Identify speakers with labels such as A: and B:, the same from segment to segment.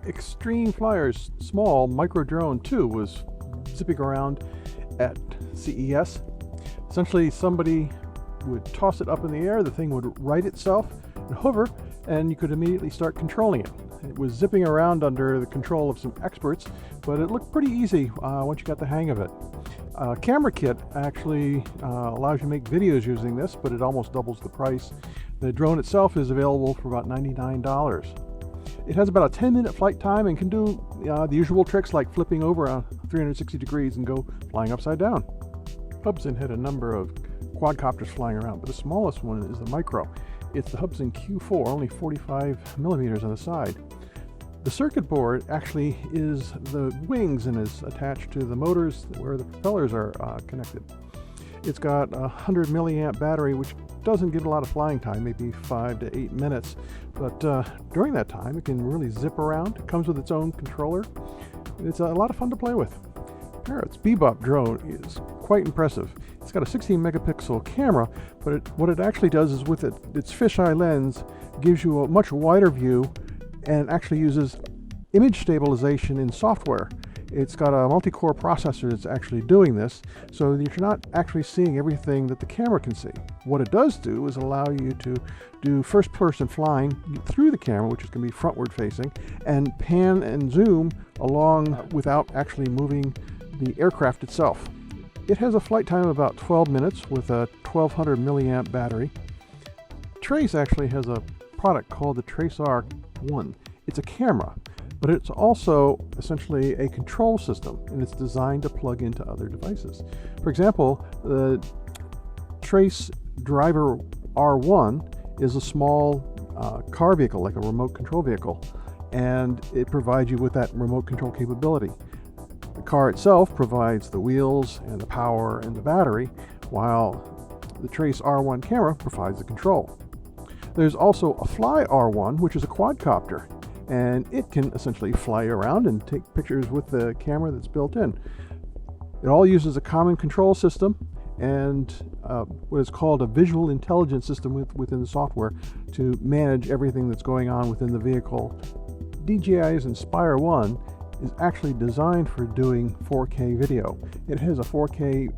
A: Extreme Flyer's small micro drone 2 was zipping around at CES. Essentially, somebody would toss it up in the air, the thing would right itself and hover, and you could immediately start controlling it. It was zipping around under the control of some experts, but it looked pretty easy once you got the hang of it. Camera kit actually allows you to make videos using this, but it almost doubles the price. The drone itself is available for about $99. It has about a 10-minute flight time and can do the usual tricks like flipping over 360 degrees and go flying upside down. Hubsan had a number of quadcopters flying around, but the smallest one is the micro. It's the Hubsan Q4, only 45 millimeters on the side. The circuit board actually is the wings and is attached to the motors where the propellers are connected. It's got a 100 milliamp battery, which doesn't give a lot of flying time, maybe 5 to 8 minutes. But during that time, it can really zip around. It comes with its own controller. It's a lot of fun to play with. Parrot's Bebop drone is quite impressive. It's got a 16 megapixel camera, but what it actually does is with its fisheye lens gives you a much wider view and actually uses image stabilization in software. It's got a multi-core processor that's actually doing this, so that you're not actually seeing everything that the camera can see. What it does do is allow you to do first-person flying through the camera, which is going to be frontward facing, and pan and zoom along without actually moving the aircraft itself. It has a flight time of about 12 minutes with a 1200 milliamp battery. Trace actually has a product called the Trace R1. It's a camera, but it's also essentially a control system, and it's designed to plug into other devices. For example, the Trace Driver R1 is a small car vehicle, like a remote control vehicle, and it provides you with that remote control capability. The car itself provides the wheels and the power and the battery, while the Trace R1 camera provides the control. There's also a Fly R1, which is a quadcopter, and it can essentially fly around and take pictures with the camera that's built in. It all uses a common control system and what is called a visual intelligence system within the software to manage everything that's going on within the vehicle. DJI's Inspire 1 is actually designed for doing 4K video. It has a 4K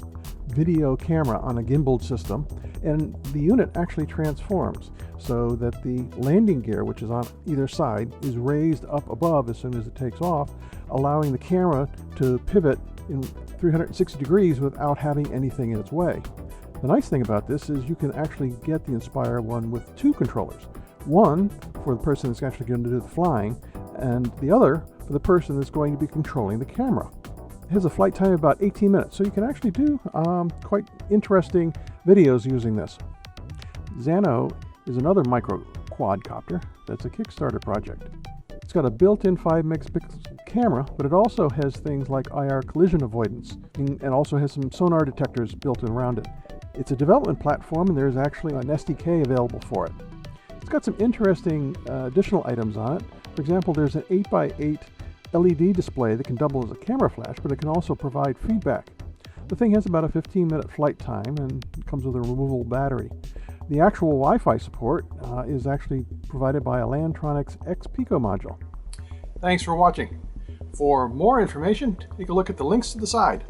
A: video camera on a gimbaled system, and the unit actually transforms so that the landing gear, which is on either side, is raised up above as soon as it takes off, allowing the camera to pivot in 360 degrees without having anything in its way. The nice thing about this is you can actually get the Inspire 1 with two controllers. One for the person that's actually going to do the flying, and the other for the person that's going to be controlling the camera. It has a flight time of about 18 minutes, so you can actually do quite interesting videos using this. ZANO is another micro quadcopter that's a Kickstarter project. It's got a built-in 5 megapixel camera, but it also has things like IR collision avoidance and also has some sonar detectors built in around it. It's a development platform, and there's actually an SDK available for it. It's got some interesting additional items on it. For example, there's an 8x8 LED display that can double as a camera flash, but it can also provide feedback. The thing has about a 15-minute flight time and comes with a removable battery. The actual Wi-Fi support is actually provided by a Lantronix X Pico module. Thanks for watching. For more information, take a look at the links to the side.